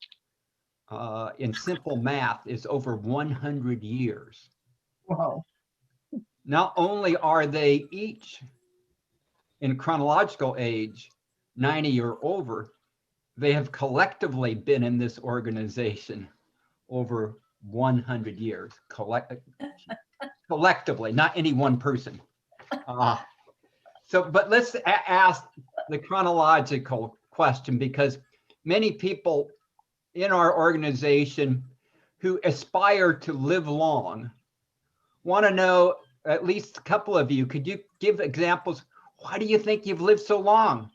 in simple math is over 100 years. Wow. Not only are they each in chronological age 90 or over, they have collectively been in this organization over 100 years, collectively, not any one person. But let's ask the chronological question, because many people in our organization who aspire to live long want to know, at least a couple of you, could you give examples? Why do you think you've lived so long?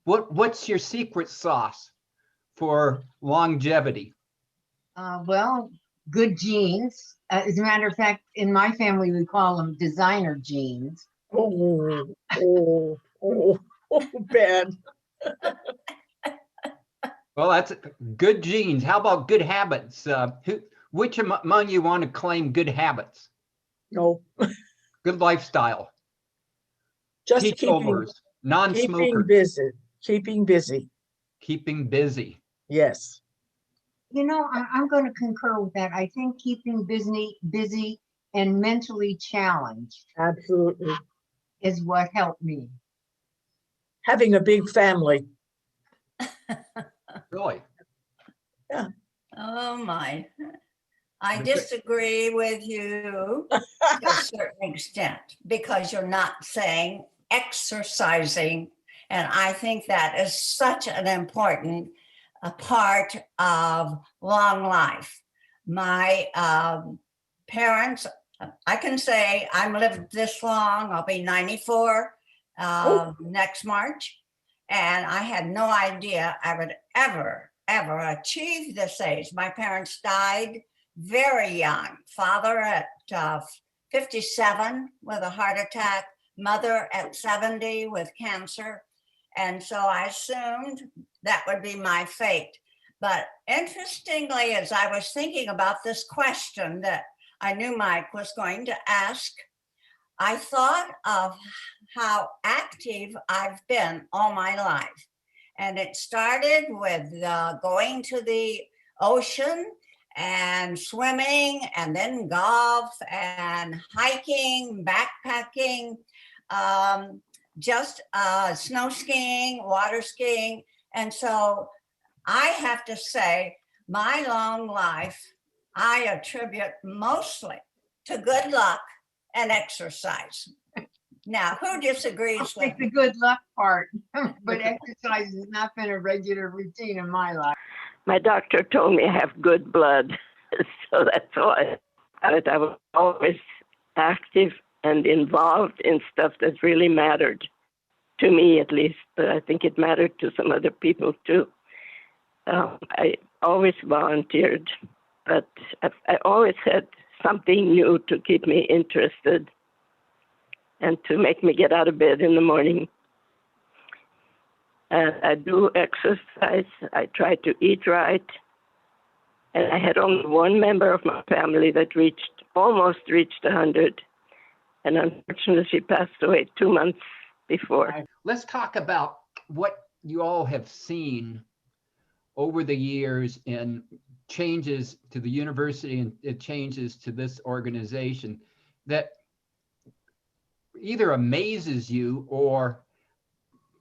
What's your secret sauce for longevity? Well, good genes. As a matter of fact, in my family, we call them designer genes. Bad. Well, that's good genes. How about good habits? Which among you want to claim good habits? No, Good lifestyle. just Teachovers, keeping non-smokers. busy. Keeping busy. Keeping busy. Yes. You know, I'm going to concur with that. I think keeping busy and mentally challenged Absolutely. is what helped me. Having a big family. Really? Oh my. I disagree with you to a certain extent, because you're not saying exercising. And I think that is such an important part of long life. My parents, I can say I'm lived this long. I'll be 94 next March. And I had no idea I would ever achieve this age. My parents died very young. Father at 57 with a heart attack, mother at 70 with cancer. And so I assumed that would be my fate. But interestingly, as I was thinking about this question that I knew Mike was going to ask, I thought of how active I've been all my life. And it started with going to the ocean and swimming, and then golf and hiking, backpacking, just snow skiing, water skiing. And so I have to say, my long life, I attribute mostly to good luck and exercise. Now, who disagrees I'll with take me? the good luck part, but exercise has not been a regular routine in my life. My doctor told me I have good blood, so that's why I was always active and involved in stuff that really mattered to me, at least, but I think it mattered to some other people too. I always volunteered but I always had something new to keep me interested and to make me get out of bed in the morning. And I do exercise. I try to eat right. And I had only one member of my family that almost reached 100. And unfortunately, she passed away 2 months before. Let's talk about what you all have seen over the years in changes to the university and changes to this organization that either amazes you or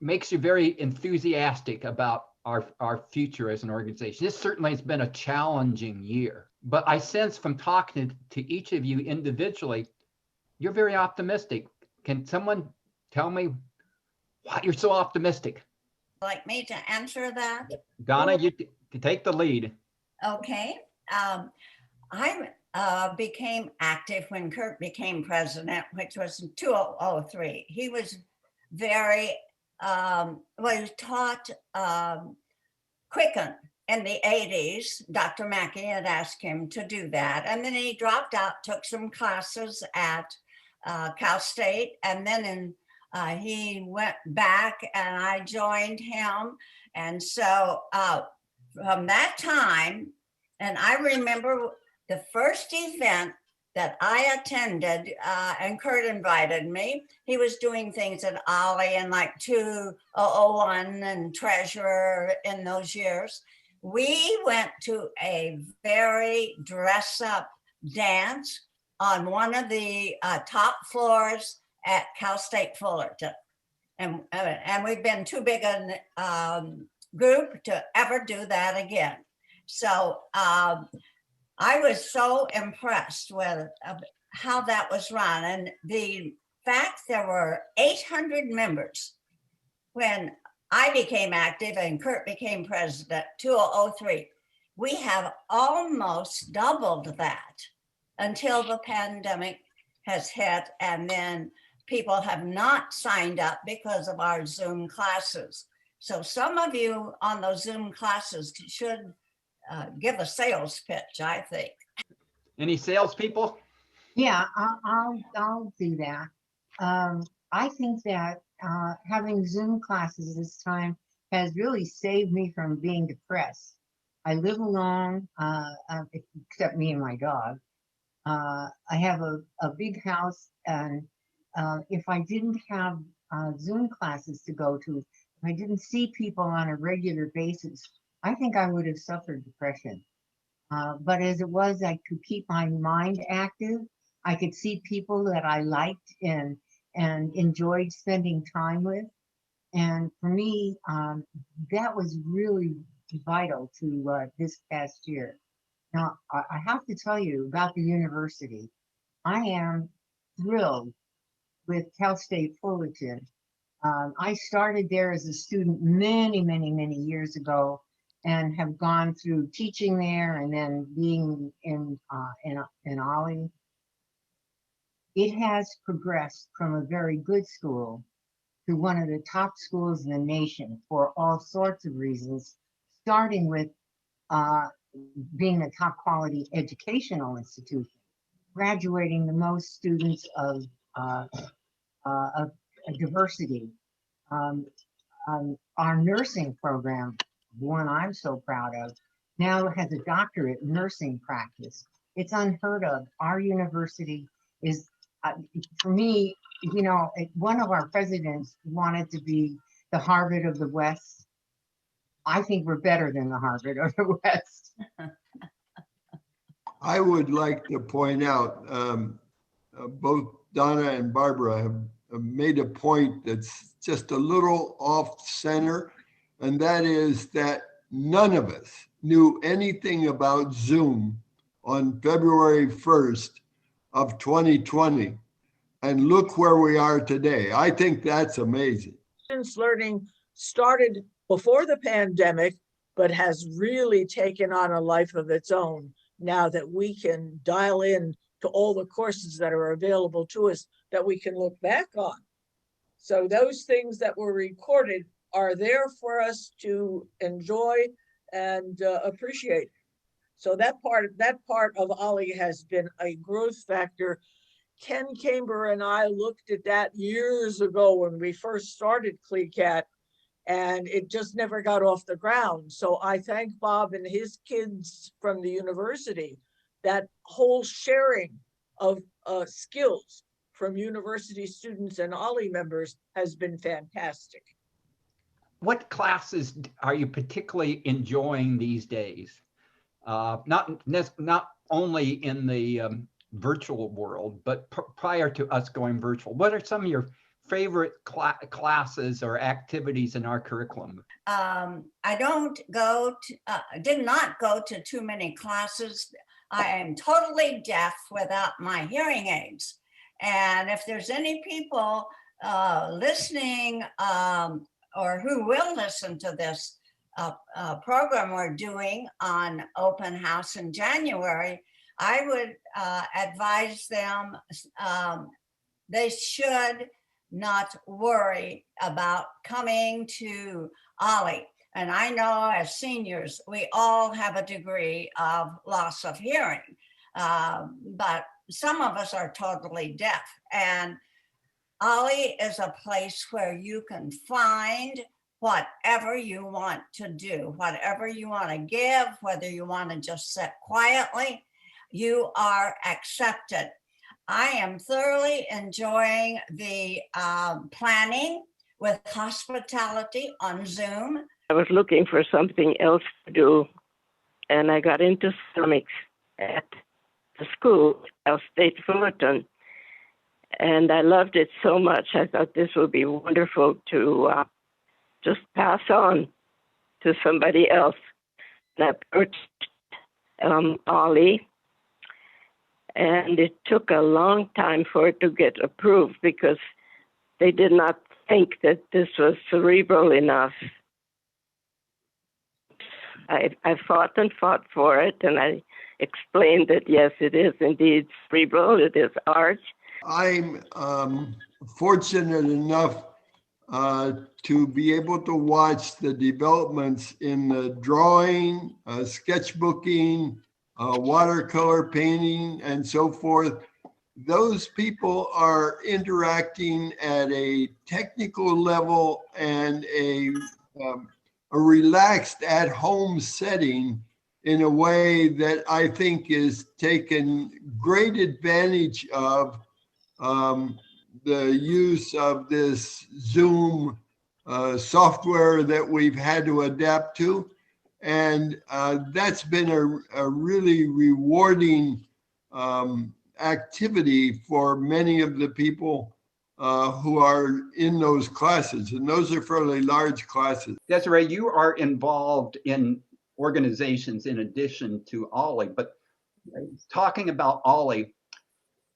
makes you very enthusiastic about our future as an organization. This certainly has been a challenging year, but I sense from talking to each of you individually, you're very optimistic. Can someone tell me why you're so optimistic? Like me to answer that? Donna, you take the lead. Okay. I became active when Kurt became president, which was in 2003. He was very, well, he was taught Quicken in the 80s. Dr. Mackey had asked him to do that. And then he dropped out, took some classes at Cal State. And then he went back and I joined him. And so from that time, and I remember the first event that I attended, and Kurt invited me. He was doing things at OLLI and like 2001 and Treasurer in those years. We went to a very dress-up dance on one of the top floors at Cal State Fullerton. And we've been too big a group to ever do that again. So I was so impressed with how that was run. And the fact there were 800 members when I became active and Kurt became president, 2003. We have almost doubled that until the pandemic has hit, and then people have not signed up because of our Zoom classes. So some of you on those Zoom classes should give a sales pitch, I think. Any salespeople? Yeah, I'll do that. I think that having Zoom classes this time has really saved me from being depressed. I live alone, except me and my dog. I have a big house, and if I didn't have Zoom classes to go to, if I didn't see people on a regular basis, I think I would have suffered depression. But as it was, I could keep my mind active. I could see people that I liked and enjoyed spending time with. And for me, that was really vital to this past year. Now, I have to tell you about the university. I am thrilled with Cal State Fullerton. I started there as a student many, many, many years ago, and have gone through teaching there and then being in OLLI. It has progressed from a very good school to one of the top schools in the nation for all sorts of reasons, starting with being a top quality educational institution, graduating the most students of diversity. Our nursing program, the one I'm so proud of, now has a doctorate in nursing practice. It's unheard of. Our university is, for me, you know, one of our presidents wanted to be the Harvard of the West. I think we're better than the Harvard of the West. I would like to point out, both Donna and Barbara have made a point that's just a little off center, and that is that none of us knew anything about Zoom on February 1st of 2020. And look where we are today. I think that's amazing. Distance learning started before the pandemic, but has really taken on a life of its own now that we can dial in to all the courses that are available to us that we can look back on. So those things that were recorded are there for us to enjoy and appreciate. So that part of OLLI has been a growth factor. Ken Camber and I looked at that years ago when we first started CLECAT, and it just never got off the ground. So I thank Bob and his kids from the university. That whole sharing of skills from university students and OLLI members has been fantastic. What classes are you particularly enjoying these days? Not only in the virtual world, but prior to us going virtual, what are some of your favorite classes or activities in our curriculum? I did not go to too many classes. I am totally deaf without my hearing aids. And if there's any people listening or who will listen to this program we're doing on open house in January, I would advise them they should not worry about coming to OLLI. And I know as seniors, we all have a degree of loss of hearing, but some of us are totally deaf. And OLLI is a place where you can find whatever you want to do, whatever you want to give, whether you want to just sit quietly, you are accepted. I am thoroughly enjoying the planning with hospitality on Zoom. I was looking for something else to do, and I got into ceramics at the school, Cal State Fullerton, and I loved it so much. I thought this would be wonderful to just pass on to somebody else. And I purchased OLLI, and it took a long time for it to get approved because they did not think that this was cerebral enough. I fought and fought for it, and I explained that yes, it is indeed cerebral, it is art. I'm fortunate enough to be able to watch the developments in the drawing, sketchbooking, watercolor painting, and so forth. Those people are interacting at a technical level and a relaxed at-home setting in a way that I think is taken great advantage of the use of this Zoom software that we've had to adapt to. And that's been a really rewarding activity for many of the people who are in those classes. And those are fairly large classes. Desiree, you are involved in organizations in addition to OLLI, but talking about OLLI,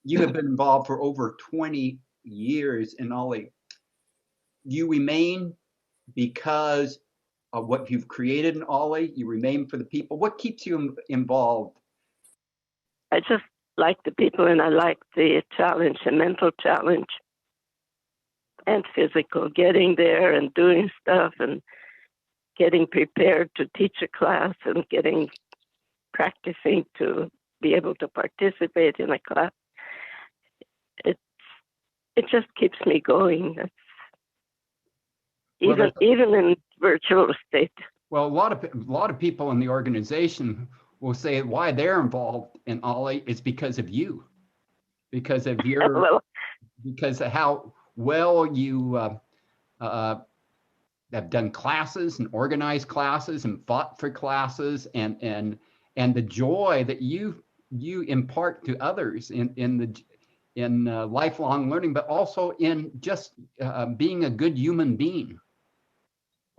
you have been involved for over 20 years in OLLI. You remain because of what you've created in OLLI, you remain for the people. What keeps you involved? I just like the people, and I like the challenge, the mental challenge and physical, getting there and doing stuff and getting prepared to teach a class and practicing to be able to participate in a class. It just keeps me going. Even in virtual state. Well, a lot of people in the organization will say why they're involved in OLLI is because of you, because of your, because of how well you have done classes and organized classes and fought for classes, and the joy that you impart to others in lifelong learning, but also in just being a good human being.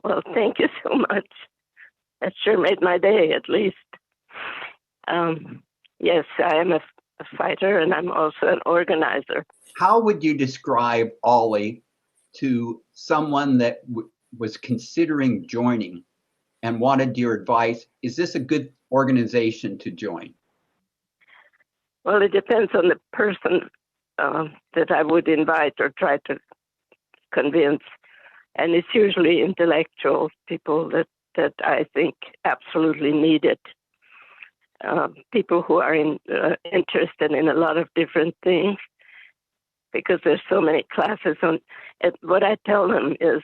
Well, thank you so much. That sure made my day, at least. Yes, I am a fighter, and I'm also an organizer. How would you describe OLLI to someone that was considering joining and wanted your advice? Is this a good organization to join? Well, it depends on the person that I would invite or try to convince. And it's usually intellectual people that I think absolutely need it. people who are interested in a lot of different things, because there's so many classes on it. What I tell them is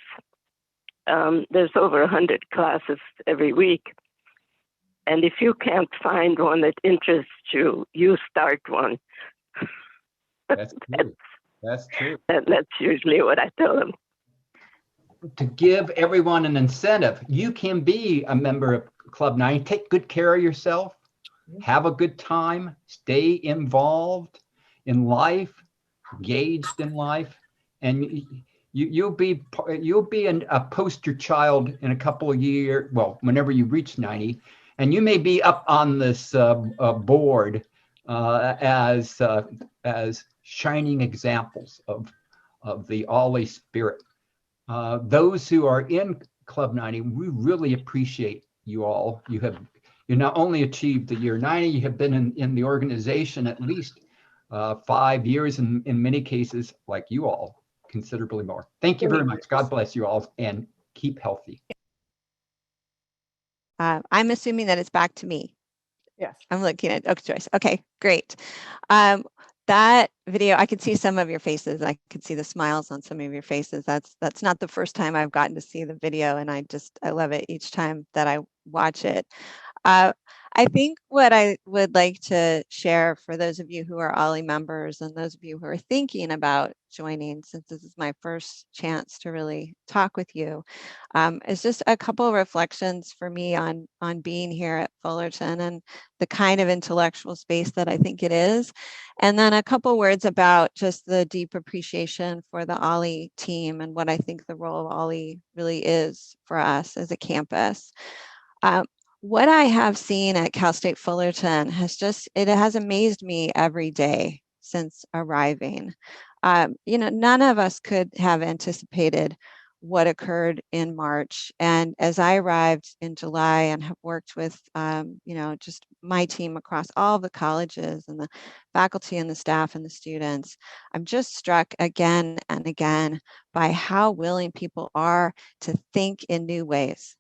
there's over 100 classes every week. And if you can't find one that interests you, you start one. That's true. That's true. That's usually what I tell them. To give everyone an incentive, you can be a member of Club 90. Take good care of yourself. Have a good time. Stay involved in life, engaged in life, and you'll be a poster child in a couple of years. Well, whenever you reach 90, and you may be up on this board as shining examples of the OLLI spirit. Those who are in Club 90, we really appreciate you all. You not only achieved the year 90, you have been in the organization at least 5 years, and in many cases, like you all, considerably more. Thank you very much. God bless you all, and keep healthy. I'm assuming that it's back to me. Yes. I'm looking at Joyce. Okay, great. That video, I could see some of your faces. I could see the smiles on some of your faces. That's not the first time I've gotten to see the video, and I love it each time that I watch it. I think what I would like to share for those of you who are OLLI members and those of you who are thinking about joining, since this is my first chance to really talk with you, is just a couple of reflections for me on being here at Fullerton and the kind of intellectual space that I think it is. And then a couple words about just the deep appreciation for the OLLI team and what I think the role of OLLI really is for us as a campus. What I have seen at Cal State Fullerton it has amazed me every day since arriving. None of us could have anticipated what occurred in March. And as I arrived in July and have worked with, just my team across all the colleges and the faculty and the staff and the students, I'm just struck again and again by how willing people are to think in new ways.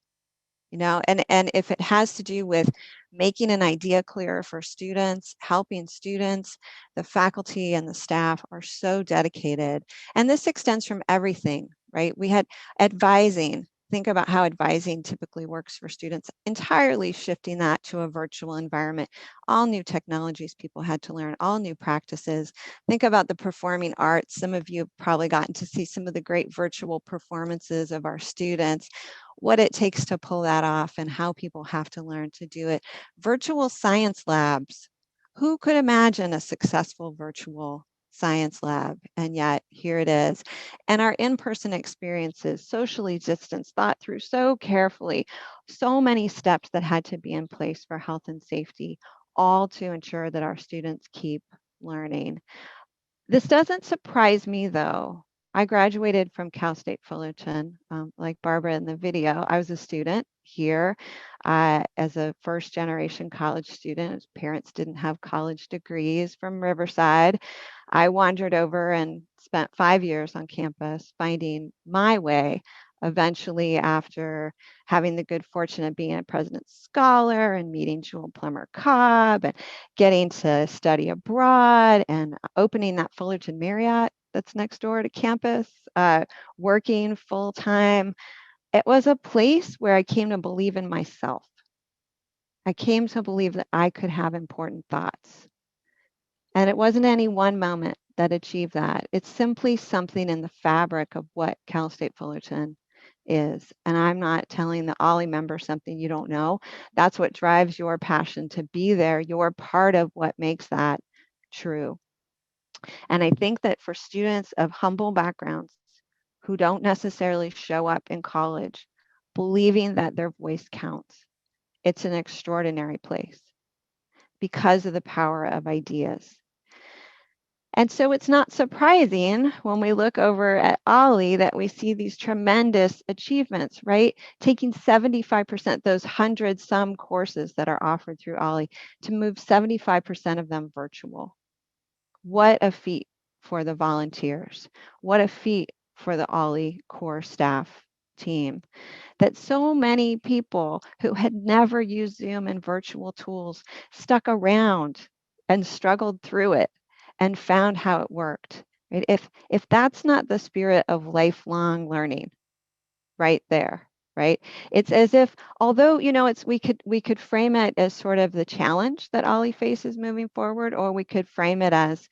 And if it has to do with making an idea clearer for students, helping students, the faculty and the staff are so dedicated. And this extends from everything, right? We had advising. Think about how advising typically works for students, entirely shifting that to a virtual environment. All new technologies people had to learn, all new practices. Think about the performing arts. Some of you have probably gotten to see some of the great virtual performances of our students, what it takes to pull that off and how people have to learn to do it. Virtual science labs. Who could imagine a successful virtual science lab? And yet here it is. And our in-person experiences, socially distanced, thought through so carefully, so many steps that had to be in place for health and safety, all to ensure that our students keep learning. This doesn't surprise me though. I graduated from Cal State Fullerton, like Barbara in the video. I was a student here as a first generation college student. Parents didn't have college degrees from Riverside. I wandered over and spent 5 years on campus finding my way. Eventually, after having the good fortune of being a President's Scholar and meeting Jewel Plummer Cobb and getting to study abroad and opening that Fullerton Marriott that's next door to campus, working full time. It was a place where I came to believe in myself. I came to believe that I could have important thoughts. And it wasn't any one moment that achieved that. It's simply something in the fabric of what Cal State Fullerton is. And I'm not telling the OLLI member something you don't know. That's what drives your passion to be there. You're part of what makes that true. And I think that for students of humble backgrounds who don't necessarily show up in college believing that their voice counts, it's an extraordinary place because of the power of ideas. And so it's not surprising when we look over at OLLI that we see these tremendous achievements, right? Taking 75%, those 100-some courses that are offered through OLLI, to move 75% of them virtual. What a feat for the volunteers. What a feat for the OLLI core staff team, that so many people who had never used Zoom and virtual tools stuck around and struggled through it and found how it worked. Right? If that's not the spirit of lifelong learning right there, right? It's as if, although, you know, we could frame it as sort of the challenge that OLLI faces moving forward, or we could frame it as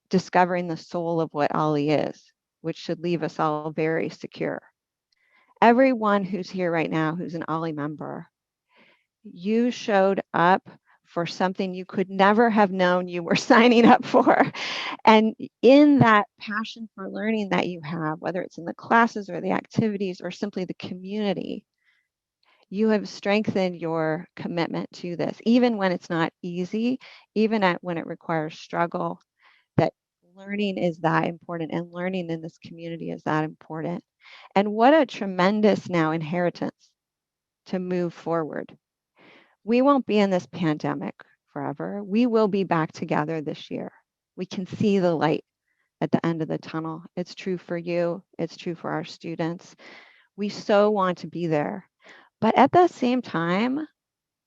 discovering the soul of what OLLI is, which should leave us all very secure. Everyone who's here right now who's an OLLI member, you showed up for something you could never have known you were signing up for. And in that passion for learning that you have, whether it's in the classes or the activities or simply the community, you have strengthened your commitment to this, even when it's not easy, even when it requires struggle, that learning is that important and learning in this community is that important. And what a tremendous now inheritance to move forward. We won't be in this pandemic forever. We will be back together this year. We can see the light at the end of the tunnel. It's true for you. It's true for our students. We so want to be there. But at the same time,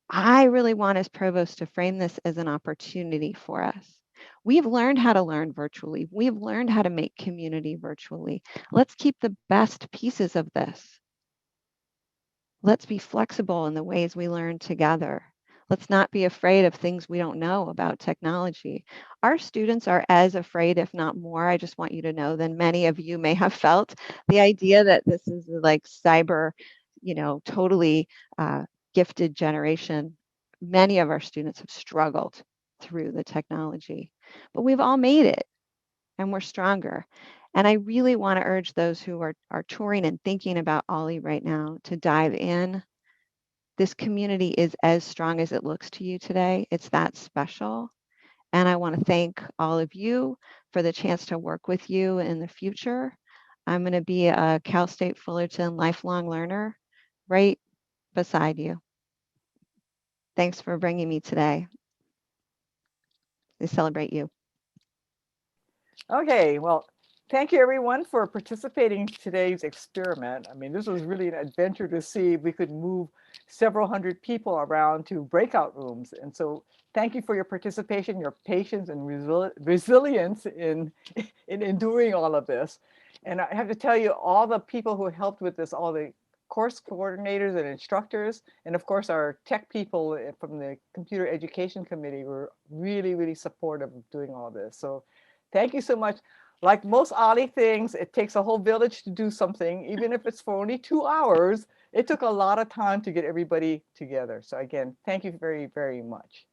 I really want as provost to frame this as an opportunity for us. We've learned how to learn virtually. We've learned how to make community virtually. Let's keep the best pieces of this. Let's be flexible in the ways we learn together. Let's not be afraid of things we don't know about technology. Our students are as afraid, if not more, I just want you to know, than many of you may have felt. The idea that this is like cyber, you know, totally gifted generation. Many of our students have struggled through the technology, but we've all made it and we're stronger. And I really want to urge those who are touring and thinking about OLLI right now to dive in. This community is as strong as it looks to you today. It's that special. And I want to thank all of you for the chance to work with you in the future. I'm going to be a Cal State Fullerton lifelong learner right beside you. Thanks for bringing me today. I celebrate you. Okay, well, thank you everyone for participating in today's experiment. I mean, this was really an adventure to see if we could move several hundred people around to breakout rooms. And so thank you for your participation, your patience and resilience in enduring all of this. And I have to tell you, all the people who helped with this, all the course coordinators and instructors, and of course our tech people from the Computer Education Committee were really, really supportive of doing all this. So thank you so much. Like most OLLI things, it takes a whole village to do something, even if it's for only 2 hours. It took a lot of time to get everybody together. So again, thank you very, very much.